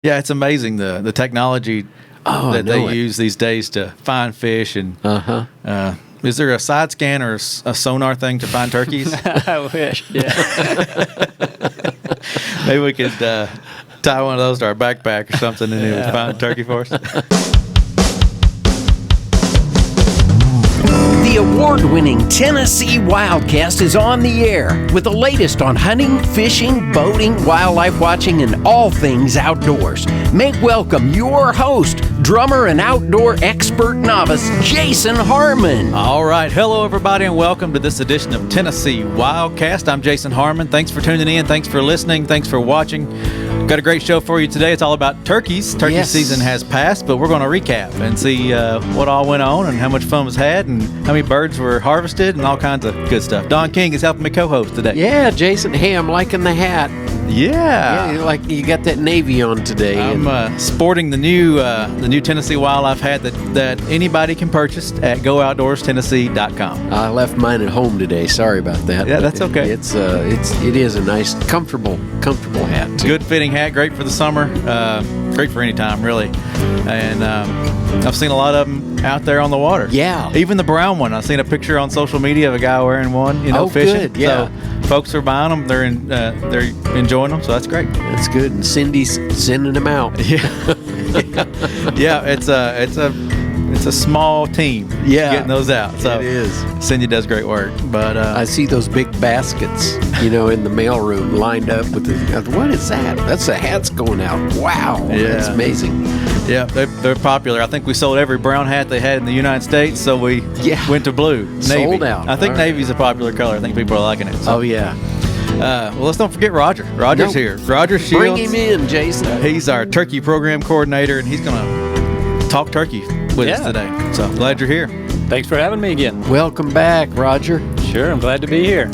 Yeah, it's amazing the technology that they use these days to find fish. And is there a side scan or a sonar thing to find turkeys? I wish. Yeah. Maybe we could tie one of those to our backpack or something, and it would find a turkey for us. The award-winning Tennessee WildCast is on the air with the latest on hunting, fishing, boating, wildlife watching, and all things outdoors. Make welcome your host, drummer and outdoor expert novice, Jason Harmon. All right. Hello, everybody, and welcome to this edition of Tennessee WildCast. I'm Jason Harmon. Thanks for tuning in. Thanks for listening. Thanks for watching. Got a great show for you today. It's all about turkeys. Turkey season has passed, but we're going to recap and see what all went on and how much fun was had and how many birds were harvested and all kinds of good stuff. Don King is helping me co-host today. Yeah, Jason. Hey, I'm liking the hat. Yeah. Like you got that navy on today. I'm sporting the new Tennessee Wildlife hat that anybody can purchase at GoOutdoorsTennessee.com. I left mine at home today. Sorry about that. Yeah, that's okay. It is a nice, comfortable hat too. Good fitting hat, great for the summer, great for any time really. And I've seen a lot of them out there on the water. Yeah. Even the brown one. I've seen a picture on social media of a guy wearing one. Fishing. Good. Yeah. So folks are buying them. They're enjoying them. So that's great. That's good. And Cindy's sending them out. Yeah. Yeah. It's a small team. Yeah. Getting those out. So it is. Cindy does great work. But I see those big baskets, in the mailroom lined up with what is that? That's the hats going out. Wow. Yeah. That's amazing. Yeah, they're popular. I think we sold every brown hat they had in the United States, so we went to blue. Navy. Sold out. I think Navy's a popular color. I think people are liking it. So. Oh, yeah. Well, let's don't forget Roger. Roger's here. Roger Shields. Bring him in, Jason. He's our turkey program coordinator, and he's going to talk turkey with us today. So glad you're here. Thanks for having me again. Welcome back, Roger. Sure, I'm glad to be here.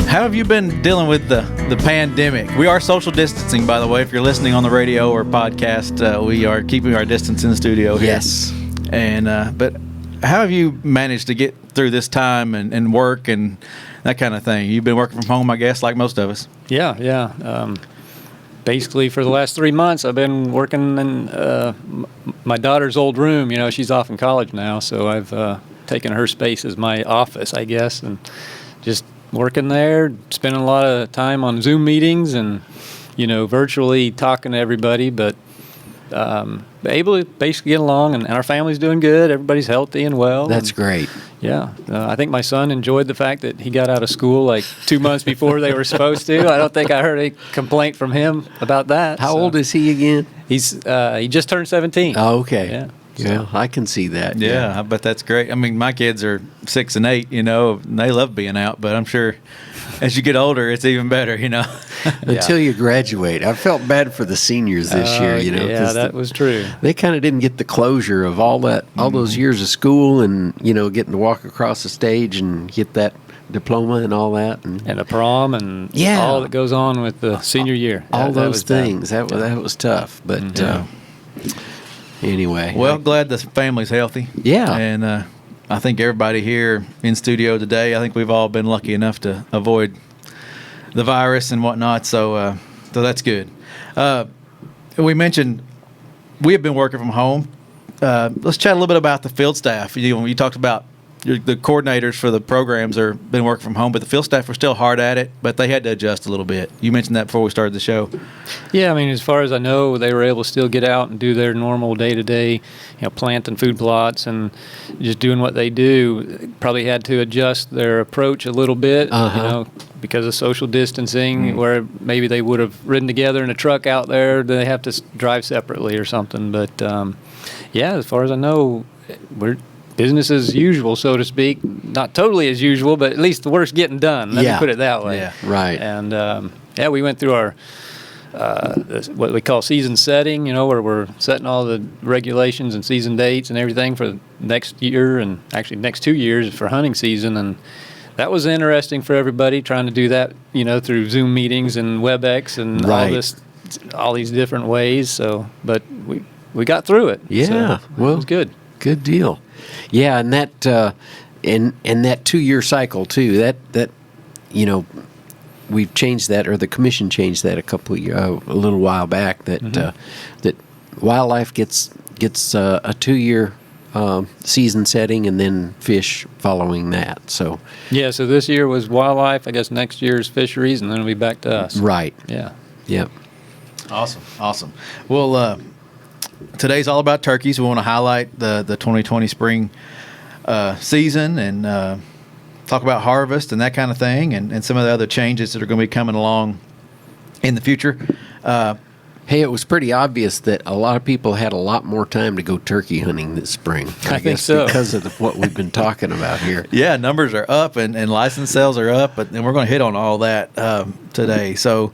How have you been dealing with the pandemic? We are social distancing, by the way. If you're listening on the radio or podcast, we are keeping our distance in the studio here. Yes. And but how have you managed to get through this time and work and that kind of thing? You've been working from home, I guess, like most of us. Yeah. Basically, for the last 3 months, I've been working in my daughter's old room. She's off in college now, so I've taken her space as my office, I guess, and just working there, spending a lot of time on Zoom meetings and, virtually talking to everybody, but able to basically get along, and our family's doing good. Everybody's healthy and well. That's great. Yeah. I think my son enjoyed the fact that he got out of school like 2 months before they were supposed to. I don't think I heard any complaint from him about that. How old is he again? He just turned 17. Oh, okay. Yeah. Yeah, I can see that. Yeah, I bet that's great. I mean, my kids are 6 and 8, and they love being out, but I'm sure as you get older, it's even better, Until you graduate. I felt bad for the seniors this year, Yeah, that was true. They kind of didn't get the closure of all those years of school and, getting to walk across the stage and get that diploma and all that. And a prom and all that goes on with the senior year. All those things. That was tough, but... Anyway. Well, glad the family's healthy. Yeah. And I think everybody here in studio today, I think we've all been lucky enough to avoid the virus and whatnot. So that's good. We mentioned we have been working from home. Let's chat a little bit about the field staff. You talked about the coordinators for the programs are been working from home, but the field staff were still hard at it, but they had to adjust a little bit. You mentioned that before we started the show. Yeah, I mean, as far as I know, they were able to still get out and do their normal day-to-day, planting food plots and just doing what they do. Probably had to adjust their approach a little bit, because of social distancing, where maybe they would have ridden together in a truck out there. They have to drive separately or something. But, as far as I know, we're business as usual, so to speak. Not totally as usual, but at least the work's getting done. Let me put it that way. Yeah. Right. And, we went through our what we call season setting, where we're setting all the regulations and season dates and everything for next year and actually next 2 years for hunting season. And that was interesting for everybody, trying to do that, through Zoom meetings and WebEx and all these different ways. So, but we got through it. Yeah. So it was good. Good deal. Yeah, and that and that 2 year cycle too. That we've changed that, or the commission changed that a little while back, that that wildlife gets a 2-year season setting, and then fish following that. So Yeah, so this year was wildlife. I guess next year's fisheries, and then it'll be back to us. right. Yeah. Yep. Awesome. Well, today's all about turkeys. We want to highlight the 2020 spring season and talk about harvest and that kind of thing, and some of the other changes that are going to be coming along in the future. Hey, it was pretty obvious that a lot of people had a lot more time to go turkey hunting this spring. I think so. Because of what we've been talking about here. Yeah, numbers are up and license sales are up, and we're going to hit on all that today. So,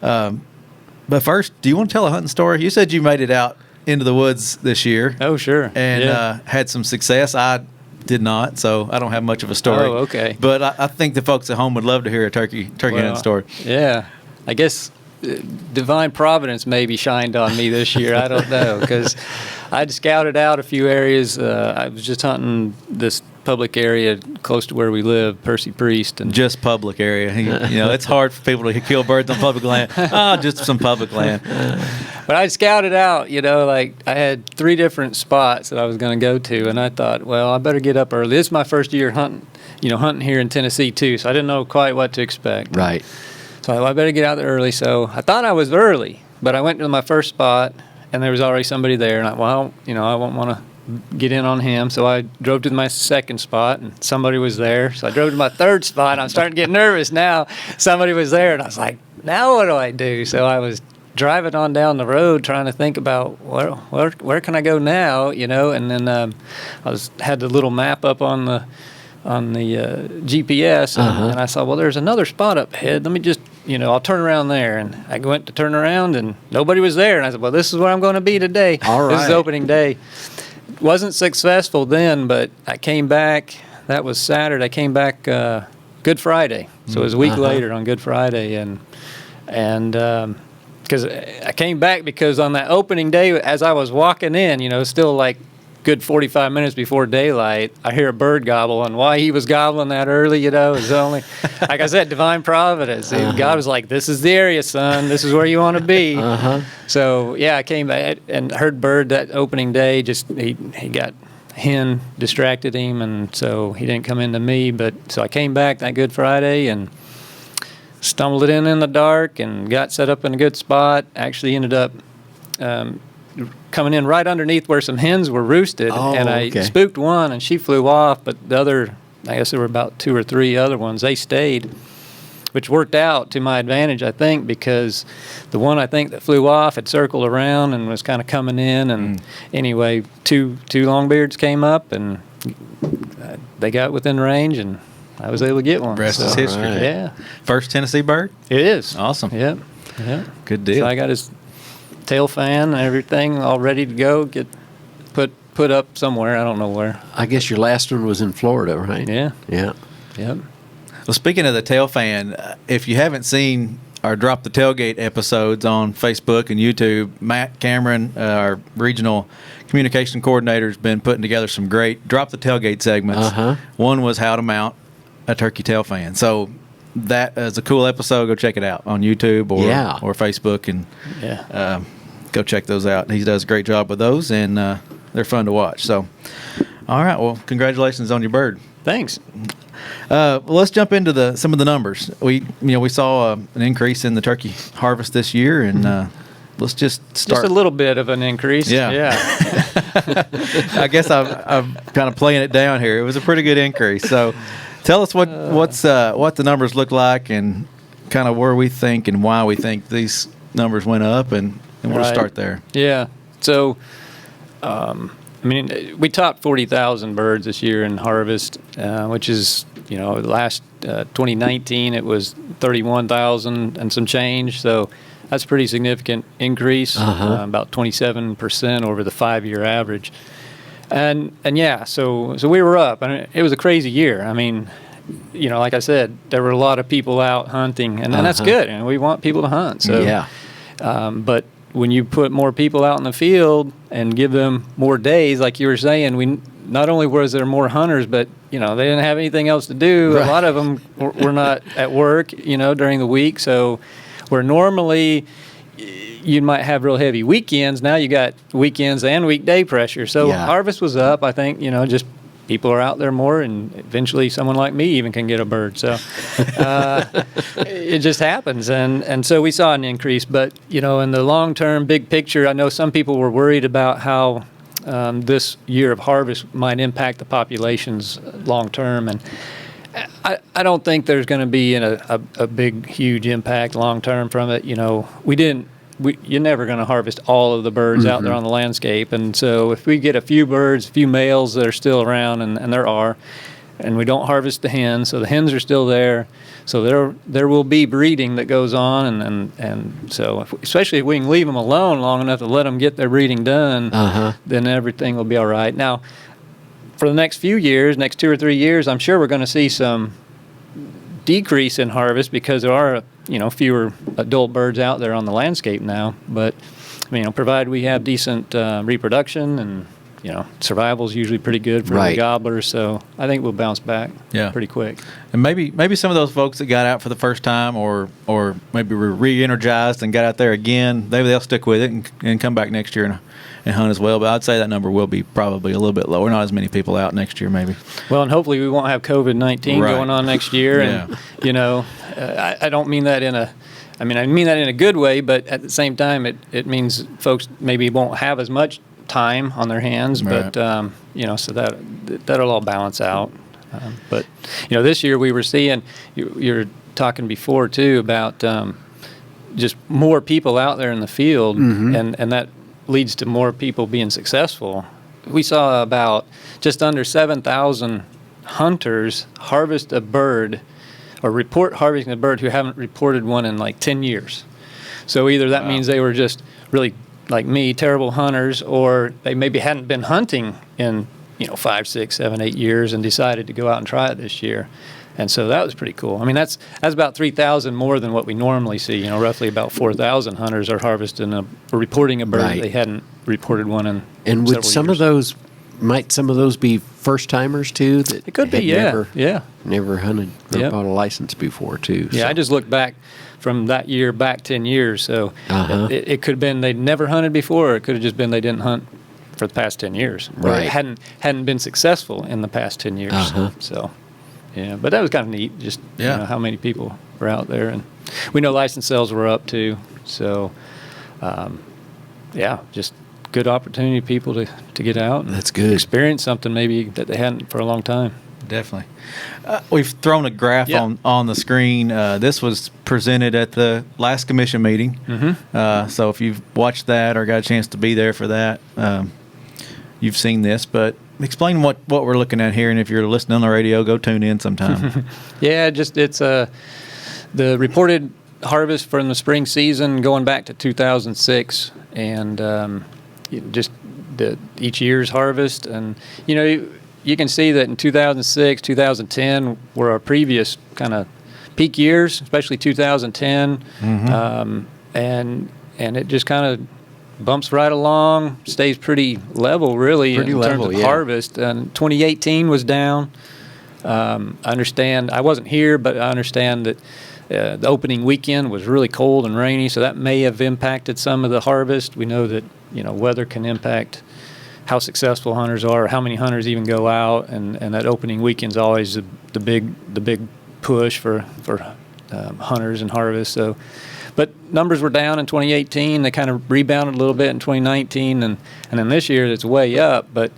but first, do you want to tell a hunting story? You said you made it out into the woods this year. Oh, sure. And had some success. I did not, so I don't have much of a story. Oh, okay. But I think the folks at home would love to hear a turkey hunting story. Yeah. I guess divine providence maybe shined on me this year. I don't know, because I'd scouted out a few areas. I was just hunting this public area close to where we live, Percy Priest, and Just public area. You know, it's hard for people to kill birds on public land. Just some public land. But I scouted out, like I had 3 different spots that I was going to go to, and I thought, well, I better get up early. This is my first year hunting here in Tennessee too, so I didn't know quite what to expect. Right. So I better get out there early. So I thought I was early, but I went to my first spot, and there was already somebody there, and I won't want to get in on him. So I drove to my second spot, and somebody was there. So I drove to my third spot, and I'm starting to get nervous now. Somebody was there, and I was like, now what do I do? So I was driving on down the road trying to think about where can I go now, and then I had the little map up on the GPS, and I saw, well, there's another spot up ahead. Let me just, I'll turn around there. And I went to turn around, and nobody was there. And I said, well, this is where I'm going to be today. All right. This is opening day. Wasn't successful then, but I came back. That was Saturday. I came back Good Friday. So it was a week later on Good Friday. And because I came back because on that opening day, as I was walking in, still like good 45 minutes before daylight, I hear a bird gobble, and why he was gobbling that early, is only, like I said, divine providence. God was like, this is the area, son. This is where you want to be. So, yeah, I came back and heard bird that opening day. Just he got hen distracted him, and so he didn't come into me. But so I came back that Good Friday and stumbled it in the dark and got set up in a good spot. Actually ended up coming in right underneath where some hens were roosted, and I spooked one, and she flew off, but the other, I guess there were about 2 or 3 other ones, they stayed, which worked out to my advantage, I think, because the one I think that flew off had circled around and was kind of coming in, and anyway, two longbeards came up, and they got within range, and I was able to get one. Rest is history. Right. Yeah. First Tennessee bird? It is. Awesome. Yep. Good deal. So I got his tail fan and everything all ready to go, get put up somewhere. I don't know where. I guess your last one was in Florida, right? Yeah. Yeah. Yep. Well, speaking of the tail fan, if you haven't seen our Drop the Tailgate episodes on Facebook and YouTube, Matt Cameron, our regional communication coordinator, has been putting together some great Drop the Tailgate segments. One was how to mount a turkey tail fan. So that is a cool episode. Go check it out on YouTube or Facebook, and go check those out. He does a great job with those, and they're fun to watch. So, all right. Well, congratulations on your bird. Thanks. Well, let's jump into some of the numbers. We saw an increase in the turkey harvest this year, and let's just start. Just a little bit of an increase. Yeah. I guess I'm kind of playing it down here. It was a pretty good increase. So, tell us what the numbers look like, and kind of where we think and why we think these numbers went up, and we'll start there. Yeah. So, we topped 40,000 birds this year in harvest, which is, last 2019 it was 31,000 and some change. So that's a pretty significant increase, about 27% over the 5-year average. And yeah, so we were up, and it was a crazy year. I mean, like I said, there were a lot of people out hunting, and that's good. And we want people to hunt. So yeah. But when you put more people out in the field and give them more days, like you were saying, not only was there more hunters, but they didn't have anything else to do. Right. A lot of them were not at work, during the week. So where normally you might have real heavy weekends, now you got weekends and weekday pressure. So Yeah. harvest was up. I think just people are out there more, and eventually someone like me even can get a bird. So it just happens. And so we saw an increase. But, in the long-term, big picture, I know some people were worried about how this year of harvest might impact the populations long-term. And I don't think there's going to be a big, huge impact long-term from it. You're never going to harvest all of the birds out there on the landscape. And so if we get a few birds, a few males that are still around, and there are, and we don't harvest the hens, so the hens are still there, so there will be breeding that goes on. And so especially if we can leave them alone long enough to let them get their breeding done, then everything will be all right. Now, for the next few years, next 2 or 3 years, I'm sure we're going to see some decrease in harvest because there are fewer adult birds out there on the landscape now. But provided we have decent reproduction, and survival's usually pretty good for the gobblers, so I think we'll bounce back pretty quick. And maybe some of those folks that got out for the first time, or maybe were re-energized and got out there again, maybe they'll stick with it and come back next year and hunt as well. But I'd say that number will be probably a little bit lower. Not as many people out next year, maybe. Well, and hopefully we won't have COVID-19 going on next year. And I don't mean that I mean that in a good way, but at the same time, it means folks maybe won't have as much time on their hands. Right. But so that'll all balance out. But this year we were seeing, you're talking before too about just more people out there in the field, and that leads to more people being successful. We saw about just under 7,000 hunters harvest a bird or report harvesting a bird who haven't reported one in like 10 years. So either that means they were just really, like me, terrible hunters, or they maybe hadn't been hunting in 5, 6, 7, 8 years and decided to go out and try it this year. And so that was pretty cool. I mean, that's about 3,000 more than what we normally see. Roughly about 4,000 hunters are harvesting or reporting a bird they hadn't reported one in And would several years. might some of those be first timers too? That It could be, never hunted or Yep. bought a license before too. Yeah, so. I just looked back from that year back 10 years. So it could have been they'd never hunted before, or it could have just been they didn't hunt for the past 10 years. Or Right. hadn't been successful in the past 10 years. So, yeah, but that was kind of neat, just how many people were out there. And we know license sales were up too. So, just good opportunity for people to get out and That's good. experience something maybe that they hadn't for a long time. Definitely. We've thrown a graph on the screen. This was presented at the last commission meeting. So if you've watched that or got a chance to be there for that, you've seen this. But explain what we're looking at here, and if you're listening on the radio, go tune in sometime. It's the reported harvest from the spring season going back to 2006, and just each year's harvest. And you can see that in 2006, 2010 were our previous kind of peak years, especially 2010, and it just kind of bumps right along, stays pretty level, really, in terms of harvest. And 2018 was down. I understand, I wasn't here, but I understand that the opening weekend was really cold and rainy, so that may have impacted some of the harvest. We know that weather can impact how successful hunters are, or how many hunters even go out, and that opening weekend's always the big push for hunters and harvest. So, but numbers were down in 2018. They kind of rebounded a little bit in 2019, and then this year it's way up. But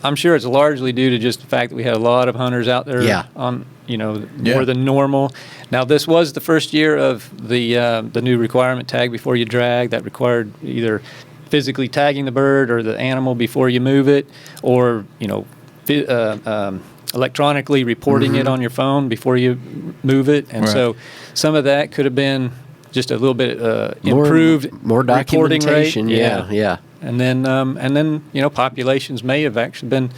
I'm sure it's largely due to just the fact that we had a lot of hunters out there on more than normal. Now, this was the first year of the new requirement, tag before you drag, that required either physically tagging the bird or the animal before you move it, or electronically reporting it on your phone before you move it. And so some of that could have been just a little bit improved more reporting rate. documentation. Yeah. And then populations may have actually been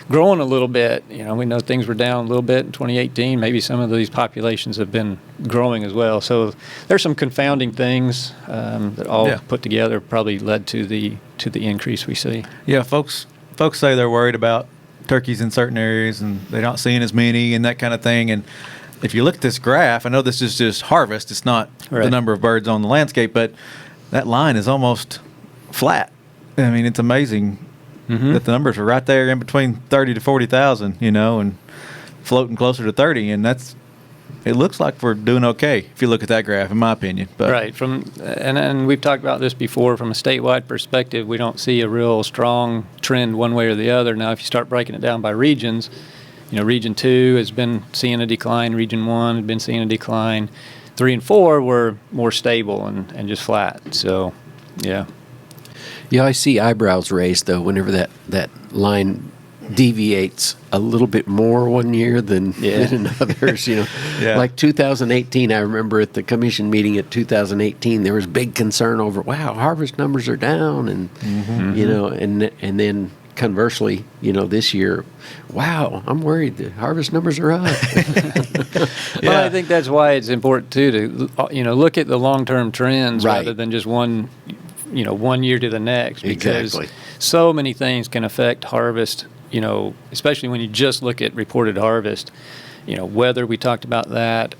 growing a little bit. You know, we know things were down a little bit in 2018. Maybe some of these populations have been growing as well. So there's some confounding things that all put together probably led to the increase we see. Yeah, folks say they're worried about turkeys in certain areas and they're not seeing as many and that kind of thing. And if you look at this graph, I know this is just harvest. It's not the number of birds on the landscape, but that line is almost flat. I mean, it's amazing that the numbers are right there in between 30 to 40,000, you know, and floating closer to 30. And it looks like we're doing okay if you look at that graph, in my opinion. But right. And we've talked about this before. From a statewide perspective, we don't see a real strong trend one way or the other. Now, if you start breaking it down by regions, you know, Region 2 has been seeing a decline. Region 1 has been seeing a decline. 3 and 4 were more stable and just flat. So, yeah. Yeah, I see eyebrows raised, though, whenever that line deviates a little bit more one year than in others. You know, like 2018, I remember at the commission meeting at 2018, there was big concern over, wow, harvest numbers are down, and you know, and then conversely, you know, this year, wow, I'm worried the harvest numbers are up. Well, I think that's why it's important too to, you know, look at the long-term trends rather than just one year to the next, because so many things can affect harvest, you know, especially when you just look at reported harvest. You know, weather, we talked about that.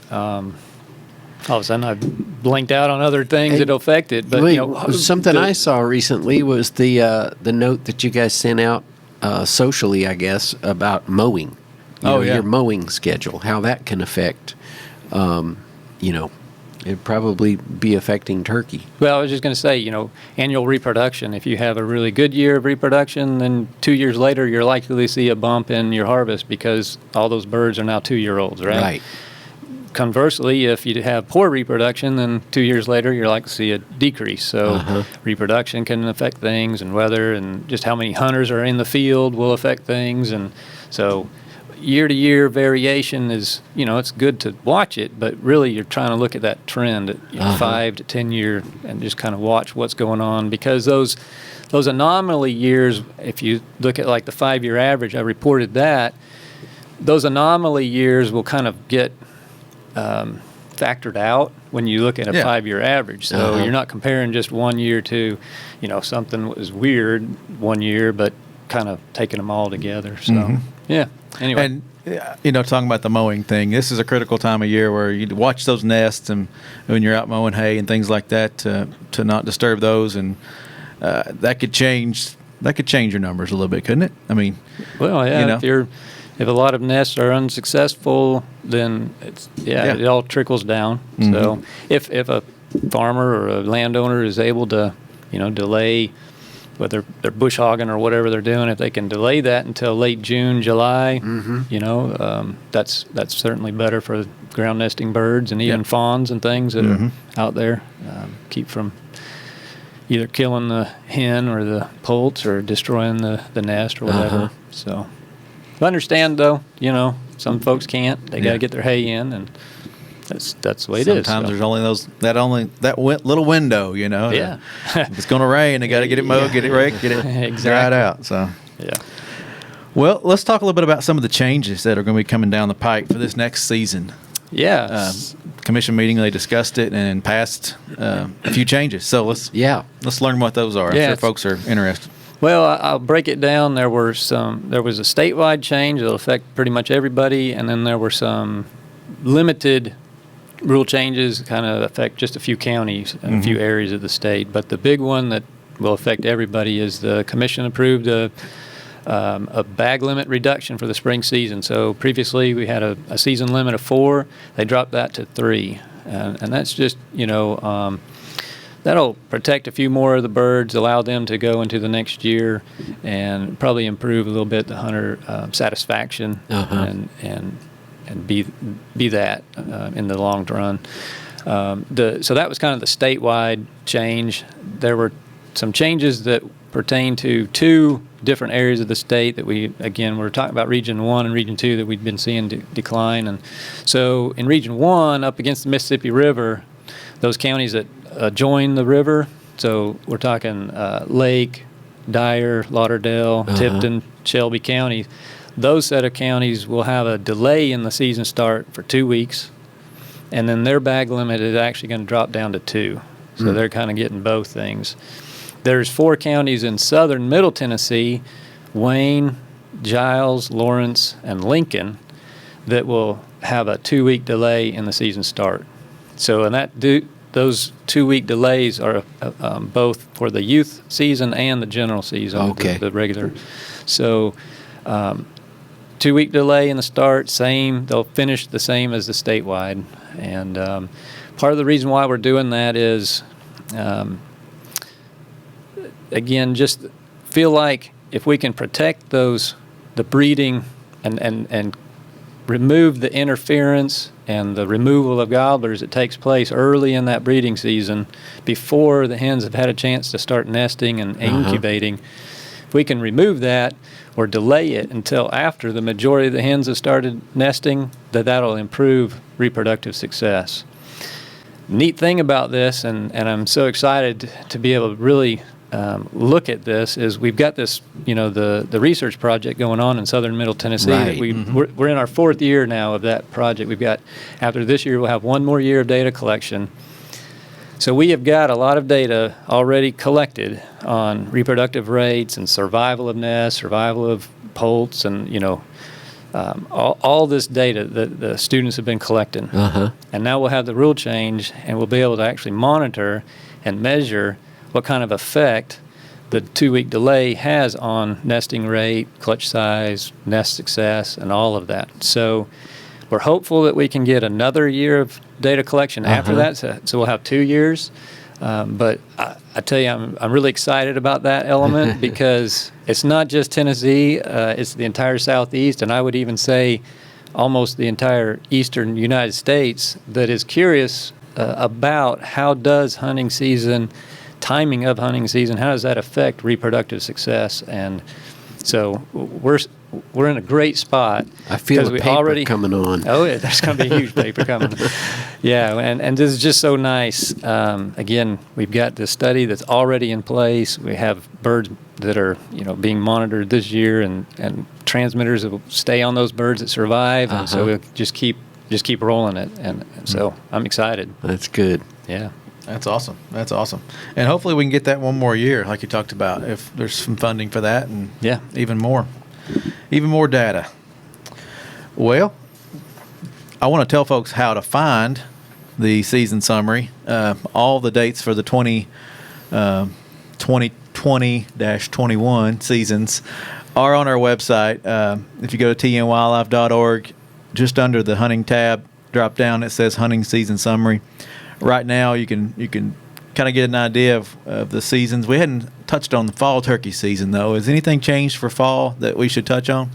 All of a sudden, I've blinked out on other things that affect it. But you know, something I saw recently was the note that you guys sent out socially, I guess, about mowing. Your mowing schedule, how that can affect, you know, it'd probably be affecting turkey. Well, I was just going to say, you know, annual reproduction. If you have a really good year of reproduction, then 2 years later, you're likely to see a bump in your harvest because all those birds are now 2-year-olds, right? Right. Conversely, if you have poor reproduction, then 2 years later, you're likely to see a decrease. So reproduction can affect things, and weather, and just how many hunters are in the field will affect things. And so year-to-year variation is, you know, it's good to watch it, but really you're trying to look at that trend at 5 to 10 year and just kind of watch what's going on, because those anomaly years, if you look at like the 5-year average, I reported that, those anomaly years will kind of get factored out when you look at a 5-year average. So you're not comparing just 1 year to, you know, something that was weird 1 year, but kind of taking them all together. So, anyway. And, you know, talking about the mowing thing, this is a critical time of year where you watch those nests, and when you're out mowing hay and things like that, to not disturb those, and that could change your numbers a little bit, couldn't it? I mean, well, yeah, you know, if a lot of nests are unsuccessful, then it all trickles down. So if a farmer or a landowner is able to, you know, delay, whether they're bush hogging or whatever they're doing, if they can delay that until late June, July, you know, that's certainly better for ground nesting birds and even fawns and things that are out there. Keep from either killing the hen or the poults or destroying the nest or whatever. So I understand, though, you know, some folks can't. They got to get their hay in, and that's the way it is. Sometimes there's only that little window, you know. Yeah. If it's going to rain, they got to get it mowed, get it raked, get it dried out. So well, let's talk a little bit about some of the changes that are going to be coming down the pike for this next season. Commission meeting, they discussed it and passed a few changes. So let's learn what those are. I'm sure folks are interested. Well, I'll break it down. There was a statewide change that'll affect pretty much everybody, and then there were some limited rule changes kind of affect just a few counties and a few areas of the state. But the big one that will affect everybody is the commission approved a bag limit reduction for the spring season. So previously we had a season limit of 4. They dropped that to 3, and that's just, you know, that'll protect a few more of the birds, allow them to go into the next year, and probably improve a little bit the hunter satisfaction and be that in the long run. So that was kind of the statewide change. There were some changes that pertain to 2 different areas of the state that we're talking about Region 1 and Region 2 that we've been seeing decline. And so in Region 1, up against the Mississippi River, those counties that join the river, so we're talking Lake, Dyer, Lauderdale, Tipton, Shelby County, those set of counties will have a delay in the season start for 2 weeks, and then their bag limit is actually going to drop down to 2. So they're kind of getting both things. There's 4 counties in southern Middle Tennessee, Wayne, Giles, Lawrence, and Lincoln, that will have a 2-week delay in the season start. So those 2-week delays are both for the youth season and the general season, Okay. the regular. So 2-week delay in the start, same. They'll finish the same as the statewide. And part of the reason why we're doing that is, again, just feel like if we can protect the breeding and remove the interference and the removal of gobblers that takes place early in that breeding season before the hens have had a chance to start nesting and incubating, if we can remove that or delay it until after the majority of the hens have started nesting, that'll improve reproductive success. Neat thing about this, and I'm so excited to be able to really look at this, is we've got this, the research project going on in southern Middle Tennessee. Right. We're in our 4th year now of that project. We've got, after this year, we'll have 1 more year of data collection. So we have got a lot of data already collected on reproductive rates and survival of nests, survival of poults, and all this data that the students have been collecting. And now we'll have the rule change, and we'll be able to actually monitor and measure what kind of effect the 2-week delay has on nesting rate, clutch size, nest success, and all of that. So we're hopeful that we can get another year of data collection after that, so we'll have 2 years. But I tell you, I'm really excited about that element because it's not just Tennessee, it's the entire Southeast, and I would even say almost the entire eastern United States that is curious about how does timing of hunting season, how does that affect reproductive success? And so we're in a great spot. I feel a paper coming on. Oh, yeah, there's going to be a huge paper coming. Yeah, and this is just so nice. Again, we've got this study that's already in place. We have birds that are being monitored this year, and transmitters that will stay on those birds that survive. And so we'll just keep rolling it. And so I'm excited. That's good. Yeah. That's awesome. That's awesome. And hopefully we can get that 1 more year, like you talked about, if there's some funding for that, and even more data. Well, I want to tell folks how to find the season summary. All the dates for the 2020-21 seasons are on our website. If you go to tnwildlife.org, just under the hunting tab, drop down, it says hunting season summary. Right now, you can kind of get an idea of the seasons. We hadn't touched on the fall turkey season, though. Has anything changed for fall that we should touch on?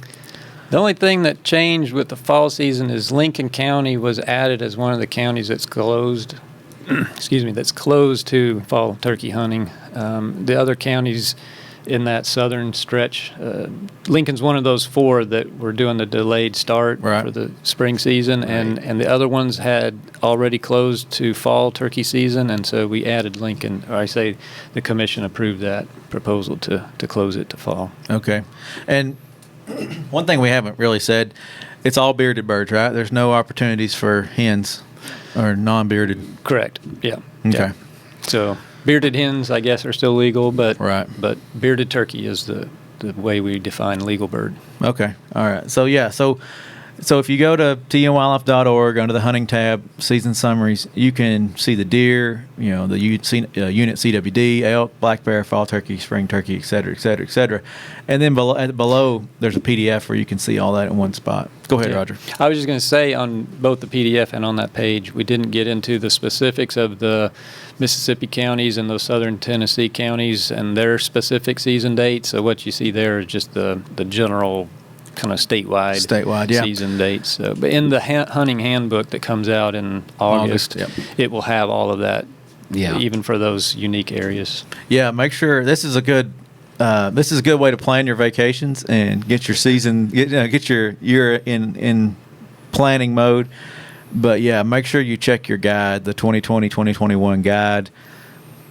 The only thing that changed with the fall season is Lincoln County was added as one of the counties that's closed. That's closed to fall turkey hunting. The other counties in that southern stretch, Lincoln's one of those 4 that were doing the delayed start for the spring season, and the other ones had already closed to fall turkey season, and so we added Lincoln, or I say the commission approved that proposal to close it to fall. Okay. And one thing we haven't really said, it's all bearded birds, right? There's no opportunities for hens or non-bearded. Correct. Yeah. Okay. Yeah. So bearded hens, I guess, are still legal, but bearded turkey is the way we define legal bird. Okay. All right. So So if you go to tnwildlife.org under the hunting tab, season summaries, you can see the deer, the unit CWD, elk, black bear, fall turkey, spring turkey, et cetera, et cetera, et cetera. And then below there's a PDF where you can see all that in one spot. Go ahead, Roger. I was just going to say, on both the PDF and on that page, we didn't get into the specifics of the Mississippi counties and those southern Tennessee counties and their specific season dates. So what you see there is just the general kind of statewide season dates. But in the hunting handbook that comes out in August, it will have all of that, even for those unique areas. Yeah, make sure this is a good way to plan your vacations and get your season, get your year in planning mode. But yeah, make sure you check your guide. The 2020-2021 guide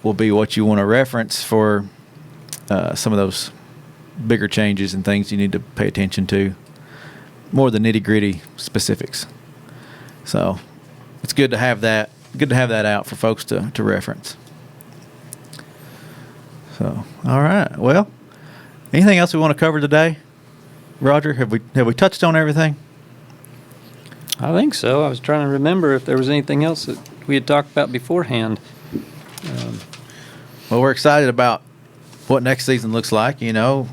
will be what you want to reference for some of those bigger changes and things you need to pay attention to, more the nitty-gritty specifics. So it's good to have that. Good to have that out for folks to reference. So, all right. Well, anything else we want to cover today, Roger? Have we touched on everything? I think so. I was trying to remember if there was anything else that we had talked about beforehand. Well, we're excited about what next season looks like. You know,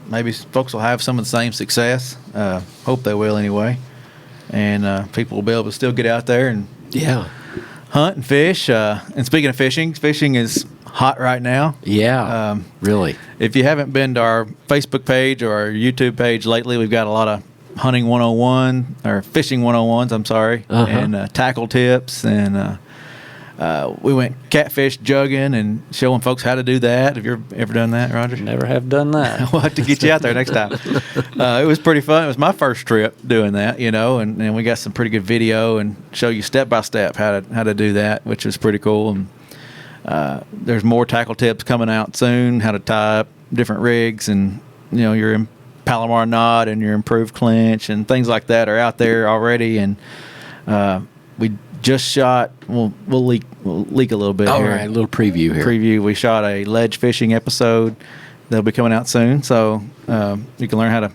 maybe folks will have some of the same success. Hope they will anyway. And people will be able to still get out there and hunt and fish. And speaking of fishing, fishing is hot right now. Yeah, really. If you haven't been to our Facebook page or our YouTube page lately, we've got a lot of hunting 101 or fishing 101s, I'm sorry, and tackle tips. And we went catfish jugging and showing folks how to do that. Have you ever done that, Roger? Never have done that. We'll have to get you out there next time. It was pretty fun. It was my first trip doing that, you know, and we got some pretty good video and show you step by step how to do that, which was pretty cool. And there's more tackle tips coming out soon, how to tie up different rigs, and you know, your Palomar knot and your improved clinch and things like that are out there already. And we just shot. We'll leak a little bit. All here. right, a little preview here. We shot a ledge fishing episode that'll be coming out soon, so you can learn how to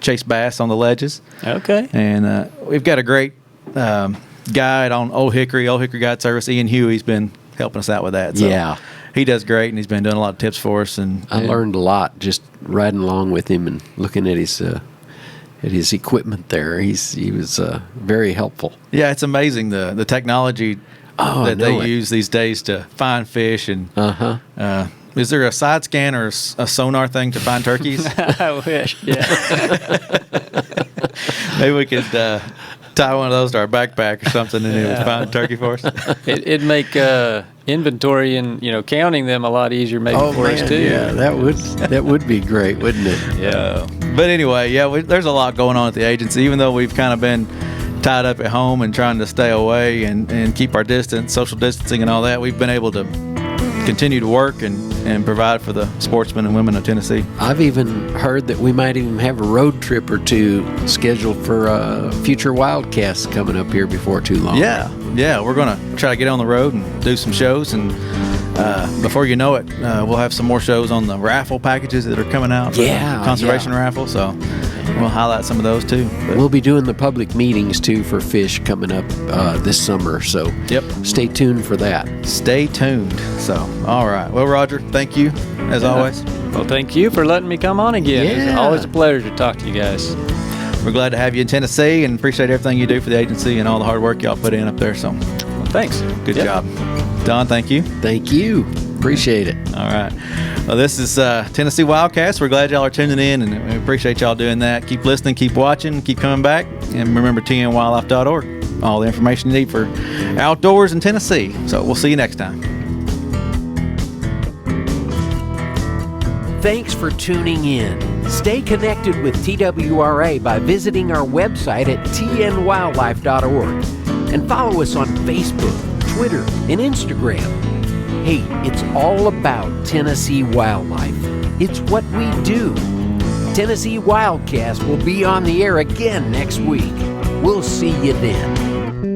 chase bass on the ledges. Okay. And we've got a great guide on Old Hickory Guide Service. Ian Huey's been helping us out with that. So Yeah. he does great, and he's been doing a lot of tips for us. And I learned a lot just riding along with him and looking at his equipment there. He was very helpful. Yeah, it's amazing the technology that they use these days to find fish. And is there a side scan or a sonar thing to find turkeys? I wish. Yeah. Maybe we could tie one of those to our backpack or something, and it would find turkey for us. It'd make inventory and counting them a lot easier maybe for us too. Yeah, that would be great, wouldn't it? Yeah. But anyway, there's a lot going on at the agency. Even though we've kind of been tied up at home and trying to stay away and keep our distance, social distancing and all that, we've been able to continue to work and provide for the sportsmen and women of Tennessee. I've even heard that we might even have a road trip or two scheduled for future WildCasts coming up here before too long. Yeah, we're going to try to get on the road and do some shows, and before you know it, we'll have some more shows on the raffle packages that are coming out. Conservation raffle, so we'll highlight some of those too. But we'll be doing the public meetings too for fish coming up this summer, so stay tuned for that. Stay tuned. So, all right. Well, Roger, thank you as always. Well, thank you for letting me come on again. Yeah. It's always a pleasure to talk to you guys. We're glad to have you in Tennessee and appreciate everything you do for the agency and all the hard work y'all put in up there. So, Well, thanks. good job. Don, thank you. Thank you. Appreciate it. All right. Well, this is Tennessee WildCast. We're glad y'all are tuning in, and we appreciate y'all doing that. Keep listening, keep watching, keep coming back, and remember tnwildlife.org. All the information you need for outdoors in Tennessee. So we'll see you next time. Thanks for tuning in. Stay connected with TWRA by visiting our website at tnwildlife.org and follow us on Facebook, Twitter, and Instagram. Hey, it's all about Tennessee wildlife. It's what we do. Tennessee WildCast will be on the air again next week. We'll see you then.